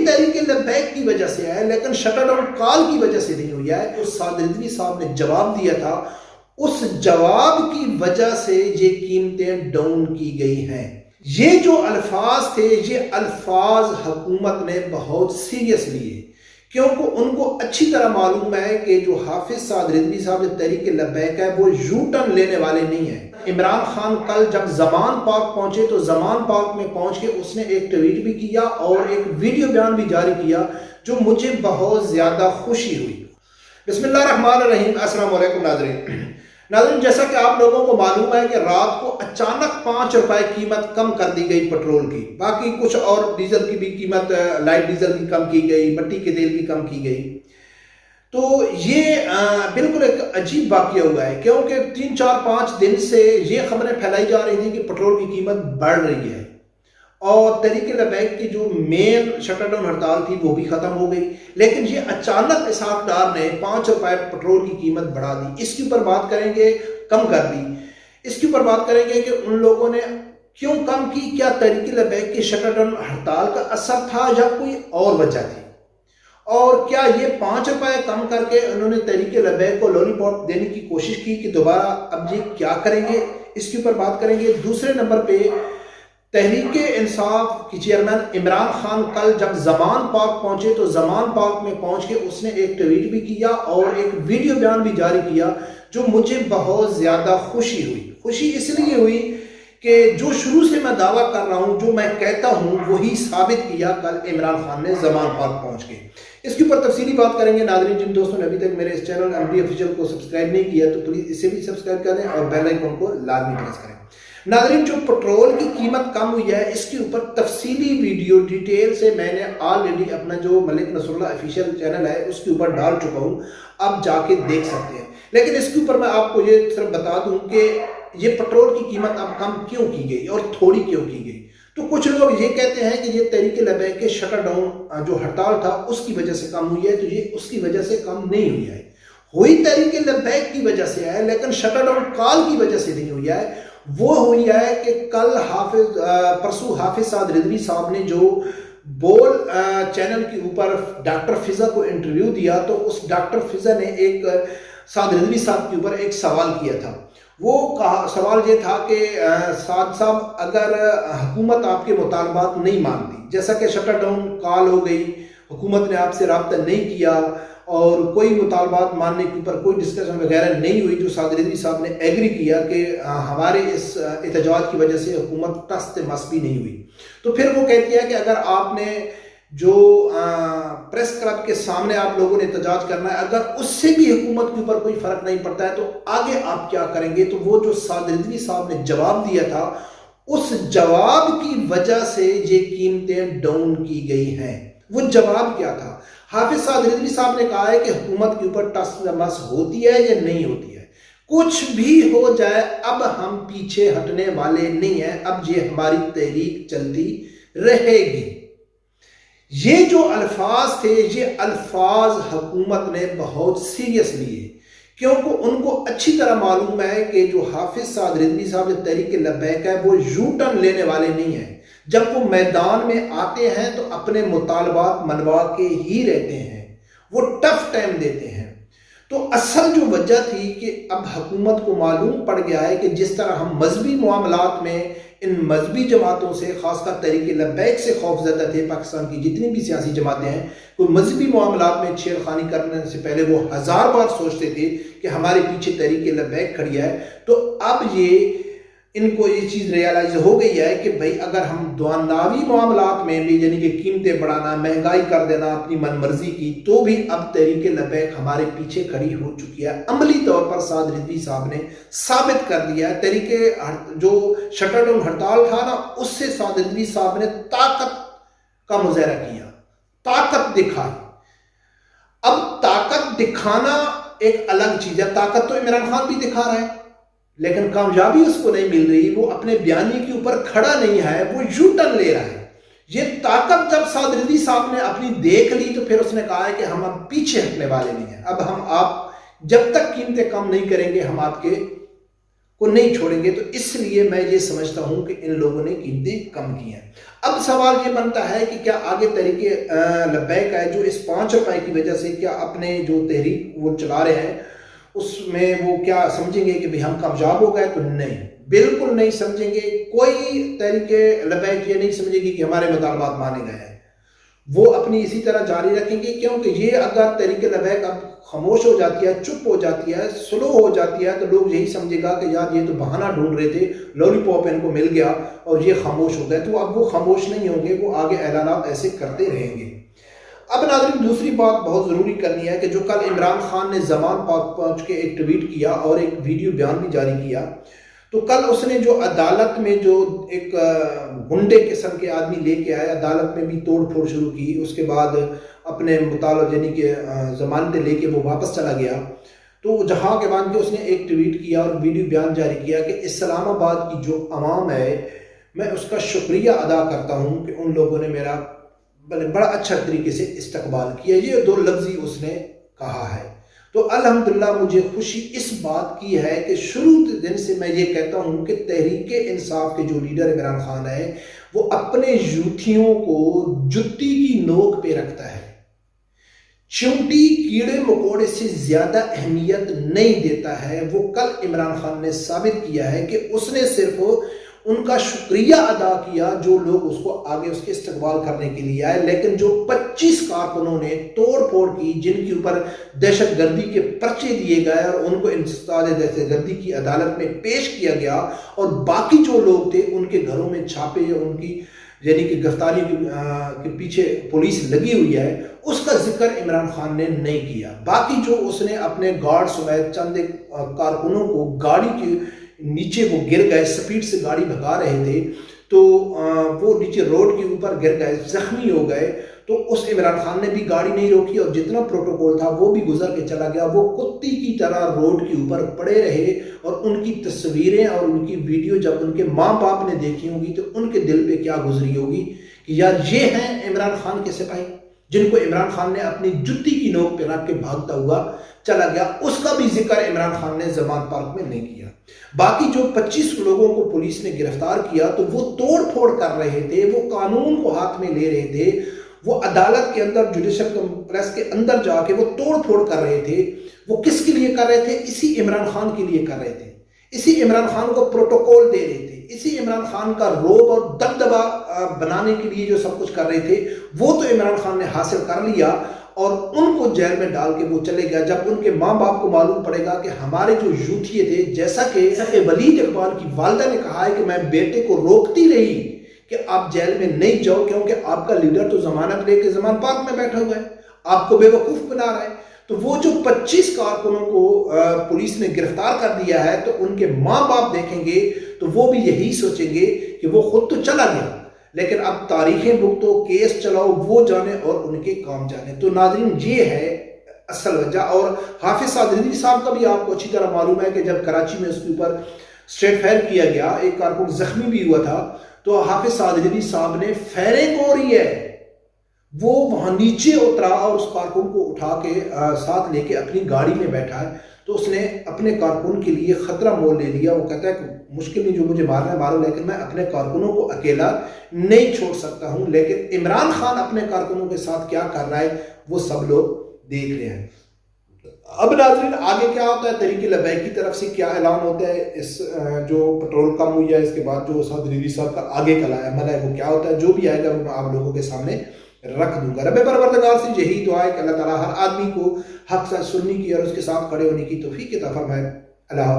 تحریک لبیک کی وجہ سے ہے لیکن شٹر ڈاؤن کال کی وجہ سے نہیں ہوئی ہے. اس سعد رضوی صاحب نے جواب دیا تھا، اس جواب کی وجہ سے یہ قیمتیں ڈاؤن کی گئی ہیں. یہ جو الفاظ تھے یہ الفاظ حکومت نے بہت سیریس لیے، کیونکہ ان کو اچھی طرح معلوم ہے کہ جو حافظ سعد رضوی صاحب جو تحریک لبیک ہے وہ یو ٹرن لینے والے نہیں ہیں. عمران خان کل جب زمان پارک پہنچے تو زمان پارک میں پہنچ کے اس نے ایک ٹویٹ بھی کیا اور ایک ویڈیو بیان بھی جاری کیا جو مجھے بہت زیادہ خوشی ہوئی. بسم اللہ الرحمن الرحیم. السلام علیکم ناظرین، جیسا کہ آپ لوگوں کو معلوم ہے کہ رات کو اچانک 5 روپے قیمت کم کر دی گئی پیٹرول کی، باقی کچھ اور ڈیزل کی بھی قیمت، لائٹ ڈیزل کی کم کی گئی، مٹی کے تیل کی کم کی گئی. تو یہ بالکل ایک عجیب واقعہ ہوا ہے، کیونکہ 3-4-5 دن سے یہ خبریں پھیلائی جا رہی تھیں کہ پیٹرول کی قیمت بڑھ رہی ہے اور تحریک لبیک کی جو مین شٹر ڈاؤن ہڑتال تھی وہ بھی ختم ہو گئی. لیکن یہ اچانک اسحاق ڈار نے 5 روپے پیٹرول کی قیمت بڑھا دی. اس کے اوپر بات کریں گے، کم کر دی. اس کے اوپر بات کریں گے کہ ان لوگوں نے کیوں کم کی، کیا تحریک لبیک کی شٹر ڈاؤن ہڑتال کا اثر تھا یا کوئی اور وجہ تھی، اور کیا یہ 5 روپے کم کر کے انہوں نے تحریک لبیک کو لولی پاپ دینے کی کوشش کی کہ دوبارہ اب یہ کیا کریں گے. اس کے اوپر بات کریں گے. دوسرے نمبر پہ تحریک انصاف کی چیئرمین عمران خان کل جب زمان پارک پہنچے تو زمان پارک میں پہنچ کے اس نے ایک ٹویٹ بھی کیا اور ایک ویڈیو بیان بھی جاری کیا جو مجھے بہت زیادہ خوشی ہوئی. خوشی اس لیے ہوئی کہ جو شروع سے میں دعویٰ کر رہا ہوں، جو میں کہتا ہوں وہی ثابت کیا کل عمران خان نے زمان پارک پہنچ کے. اس کے اوپر تفصیلی بات کریں گے. ناظرین، جن دوستوں نے ابھی تک میرے اس چینل MD آفیشیل کو سبسکرائب نہیں کیا تو پلیز اسے بھی سبسکرائب کر دیں اور بیل آئیکن کو لازمی پریس کریں. ناظرین، جو پیٹرول کی قیمت کم ہوئی ہے اس کے اوپر تفصیلی ویڈیو ڈیٹیل سے میں نے آلریڈی اپنا جو ملک نصر اللہ آفیشیل چینل ہے اس کے اوپر ڈال چکا ہوں، آپ جا کے دیکھ سکتے ہیں. لیکن اس کے اوپر میں آپ کو یہ صرف بتا دوں کہ یہ پیٹرول کی قیمت اب کم کیوں کی گئی اور تھوڑی کیوں کی گئی. تو کچھ لوگ یہ کہتے ہیں کہ یہ تحریک لبیک کے شٹر ڈاؤن جو ہڑتال تھا اس کی وجہ سے کم ہوئی ہے، تو یہ اس کی وجہ سے کم نہیں ہوئی ہے. ہوئی تحریک لبیک کی وجہ سے ہے لیکن شٹر ڈاؤن کال کی وجہ سے نہیں ہوئی ہے. وہ ہوئی ہے کہ کل پرسوں حافظ سعد رضوی صاحب نے جو بول چینل کے اوپر ڈاکٹر فضا کو انٹرویو دیا تو اس ڈاکٹر فضا نے ایک سعد رضوی صاحب کے اوپر ایک سوال کیا تھا. وہ سوال یہ تھا کہ سعد صاحب، اگر حکومت آپ کے مطالبات نہیں مانتی، جیسا کہ شٹر ڈاؤن کال ہو گئی، حکومت نے آپ سے رابطہ نہیں کیا اور کوئی مطالبات ماننے کے اوپر کوئی ڈسکشن وغیرہ نہیں ہوئی، جو سعد رضوی صاحب نے ایگری کیا کہ ہمارے اس احتجاج کی وجہ سے حکومت ٹس مس بھی نہیں ہوئی، تو پھر وہ کہتی ہے کہ اگر آپ نے جو پریس کلب کے سامنے آپ لوگوں نے احتجاج کرنا ہے، اگر اس سے بھی حکومت کے اوپر کوئی فرق نہیں پڑتا ہے تو آگے آپ کیا کریں گے. تو وہ جو سعد رضوی صاحب نے جواب دیا تھا، اس جواب کی وجہ سے یہ قیمتیں ڈاؤن کی گئی ہیں. وہ جواب کیا تھا؟ حافظ سعد رضوی صاحب نے کہا ہے کہ حکومت کے اوپر ٹس مس ہوتی ہے یا نہیں ہوتی ہے، کچھ بھی ہو جائے اب ہم پیچھے ہٹنے والے نہیں ہیں، اب یہ ہماری تحریک چلتی رہے گی. یہ جو الفاظ تھے یہ الفاظ حکومت نے بہت سیریس لیے، کیونکہ ان کو اچھی طرح معلوم ہے کہ جو حافظ سعد رضوی صاحب جو تحریک لبیک ہے وہ یو ٹرن لینے والے نہیں ہیں. جب وہ میدان میں آتے ہیں تو اپنے مطالبات منوا کے ہی رہتے ہیں، وہ ٹف ٹائم دیتے ہیں. تو اصل جو وجہ تھی کہ اب حکومت کو معلوم پڑ گیا ہے کہ جس طرح ہم مذہبی معاملات میں ان مذہبی جماعتوں سے، خاص کر تحریک لبیک سے خوف زدہ تھے، پاکستان کی جتنی بھی سیاسی جماعتیں ہیں، کوئی مذہبی معاملات میں چھیڑ خانی کرنے سے پہلے وہ 1000 بار سوچتے تھے کہ ہمارے پیچھے تحریک لبیک کھڑی ہے. تو اب یہ ان کو یہ چیز ریالائز ہو گئی ہے کہ بھائی اگر ہم دنیاوی معاملات میں بھی یعنی کہ قیمتیں بڑھانا، مہنگائی کر دینا اپنی من مرضی کی، تو بھی اب تحریک لبیک ہمارے پیچھے کھڑی ہو چکی ہے. عملی طور پر سعد رضوی صاحب نے ثابت کر دیا ہے. تحریک جو شٹر ڈاؤن ہڑتال تھا نا، اس سے سعد رضوی صاحب نے طاقت کا مظاہرہ کیا، طاقت دکھائی. اب طاقت دکھانا ایک الگ چیز ہے. طاقت تو عمران خان بھی دکھا رہا ہے لیکن کامیابی اس کو نہیں مل رہی. وہ اپنے بیانی کے اوپر کھڑا نہیں ہے، وہ یو ٹرن لے رہا ہے. یہ طاقت جب سعد رضوی صاحب نے اپنی دیکھ لی تو پھر اس نے کہا ہے کہ ہم اب پیچھے ہٹنے والے نہیں ہیں. اب ہم آپ جب تک قیمتیں کم نہیں کریں گے ہم آپ کے کو نہیں چھوڑیں گے، تو اس لیے میں یہ سمجھتا ہوں کہ ان لوگوں نے قیمتیں کم کی ہیں۔ اب سوال یہ بنتا ہے کہ کیا آگے تحریک لبیک ہے جو اس 5 روپے کی وجہ سے کیا اپنے جو تحریک وہ چلا رہے ہیں اس میں وہ کیا سمجھیں گے کہ ہم کامیاب ہو گئے؟ تو نہیں، بالکل نہیں سمجھیں گے۔ کوئی تحریک لبیک یہ نہیں سمجھے گی کہ ہمارے مطالبات مانے گئے ہیں، وہ اپنی اسی طرح جاری رکھیں گے، کیونکہ یہ اگر تحریک لبیک اب خاموش ہو جاتی ہے، چپ ہو جاتی ہے، سلو ہو جاتی ہے، تو لوگ یہی سمجھے گا کہ یار یہ تو بہانہ ڈھونڈ رہے تھے، لولی پاپ ان کو مل گیا اور یہ خاموش ہو گئے، تو اب وہ خاموش نہیں ہوں گے، وہ آگے اعلانات ایسے کرتے رہیں گے۔ اب ناظرین دوسری بات بہت ضروری کرنی ہے کہ جو کل عمران خان نے زمان پاک پہنچ کے ایک ٹویٹ کیا اور ایک ویڈیو بیان بھی جاری کیا، تو کل اس نے جو عدالت میں جو ایک گنڈے قسم کے آدمی لے کے آئے، عدالت میں بھی توڑ پھوڑ شروع کی، اس کے بعد اپنے مطالبہ یعنی کہ ضمانتیں لے کے وہ واپس چلا گیا، تو جہاں کے بعد کے اس نے ایک ٹویٹ کیا اور ویڈیو بیان جاری کیا کہ اسلام آباد کی جو عوام ہے میں اس کا شکریہ ادا کرتا ہوں کہ ان لوگوں نے میرا بڑا اچھا طریقے سے استقبال کیا، یہ 2 لفظ ہی اس نے کہا ہے۔ تو الحمدللہ مجھے خوشی اس بات کی ہے کہ شروع دن سے میں یہ کہتا ہوں کہ تحریک انصاف کے جو لیڈر عمران خان ہے وہ اپنے یوتھیوں کو جتی کی نوک پہ رکھتا ہے، چونٹی کیڑے مکوڑے سے زیادہ اہمیت نہیں دیتا ہے۔ وہ کل عمران خان نے ثابت کیا ہے کہ اس نے صرف ان کا شکریہ ادا کیا جو لوگ اس کو آگے اس کے استقبال کرنے کے لیے آئے، لیکن جو 25 کارکنوں نے توڑ پھوڑ کی، جن کے اوپر دہشت گردی کے پرچے دیے گئے اور ان کو انسداد دہشت گردی کی عدالت میں پیش کیا گیا، اور باقی جو لوگ تھے ان کے گھروں میں چھاپے یا ان کی یعنی کہ گرفتاری کے پیچھے پولیس لگی ہوئی ہے، اس کا ذکر عمران خان نے نہیں کیا۔ باقی جو اس نے اپنے گارڈ سمیت چند کارکنوں کو گاڑی کے نیچے وہ گر گئے، سپیڈ سے گاڑی بھگا رہے تھے تو وہ نیچے روڈ کے اوپر گر گئے، زخمی ہو گئے، تو اس عمران خان نے بھی گاڑی نہیں روکی اور جتنا پروٹوکول تھا وہ بھی گزر کے چلا گیا۔ وہ کتی کی طرح روڈ کے اوپر پڑے رہے اور ان کی تصویریں اور ان کی ویڈیو جب ان کے ماں باپ نے دیکھی ہوگی تو ان کے دل پہ کیا گزری ہوگی کہ یار یہ ہیں عمران خان کے سپاہی جن کو عمران خان نے اپنی جتی کی نوک پہ رکھ کے بھاگتا ہوا چلا گیا۔ اس کا بھی ذکر عمران خان نے زمان پارک میں نہیں کیا۔ باقی جو 25 لوگوں کو پولیس نے گرفتار کیا تو وہ توڑ پھوڑ کر رہے تھے، وہ قانون کو ہاتھ میں لے رہے تھے، وہ عدالت کے اندر جوڈیشل کمپلیکس کے اندر جا کے وہ توڑ پھوڑ کر رہے تھے۔ وہ کس کے لیے کر رہے تھے؟ اسی عمران خان کے لیے کر رہے تھے، اسی عمران خان کو پروٹوکول دے رہے تھے، اسی عمران خان کا روب اور دبدبا بنانے کے لیے جو سب کچھ کر رہے تھے وہ تو عمران خان نے حاصل کر لیا اور ان کو جیل میں ڈال کے وہ چلے گیا۔ جب ان کے ماں باپ کو معلوم پڑے گا کہ ہمارے جو یوتھیے تھے، جیسا کہ ولید اقبال کی والدہ نے کہا ہے کہ میں بیٹے کو روکتی رہی کہ آپ جیل میں نہیں جاؤ کیونکہ آپ کا لیڈر تو ضمانت لے کے زمان پاک میں بیٹھا ہوا ہے، آپ کو بے وقوف بنا رہا ہے۔ تو وہ جو 25 کارکنوں کو پولیس نے گرفتار کر دیا ہے تو ان کے ماں باپ دیکھیں گے تو وہ بھی یہی سوچیں گے کہ وہ خود تو چلا گیا لیکن اب تاریخیں بھگتو، کیس چلاؤ، وہ جانے اور ان کے کام جانے۔ تو ناظرین یہ ہے اصل وجہ۔ اور حافظ سعد رضوی صاحب کا بھی آپ کو اچھی طرح معلوم ہے کہ جب کراچی میں اس کے اوپر اسٹریٹ فائر کیا گیا، ایک کارکن زخمی بھی ہوا تھا، تو حافظ سعد رضوی صاحب نے فائرنگ ہو رہی ہے، وہ وہاں نیچے اترا اور اس کارکن کو اٹھا کے ساتھ لے کے اپنی گاڑی میں بیٹھا ہے، تو اس نے اپنے کارکن کے لیے خطرہ مول لے لیا۔ وہ کہتا ہے کہ مشکل نہیں، جو مجھے مارنا ہے مارو، لیکن میں اپنے کارکنوں کو اکیلا نہیں چھوڑ سکتا ہوں۔ لیکن عمران خان اپنے کارکنوں کے ساتھ کیا کر رہا ہے وہ سب لوگ دیکھ رہے ہیں۔ اب ناظرین آگے کیا ہوتا ہے؟ تحریک لبیک کی طرف سے کیا اعلان ہوتا ہے؟ اس جو پٹرول کم ہوئی ہے اس کے بعد جو سعد رضوی صاحب کا آگے کا عمل ہے وہ کیا ہوتا ہے؟ جو بھی آئے گا وہ میں آپ لوگوں کے سامنے رکھ دوں گا۔ رب پروردگار سے یہی دعا ہے کہ اللہ تعالیٰ ہر آدمی کو حق سے سننے کی اور اس کے ساتھ کھڑے ہونے کی توفیق عطا فرمائے۔ اللہ حافظ۔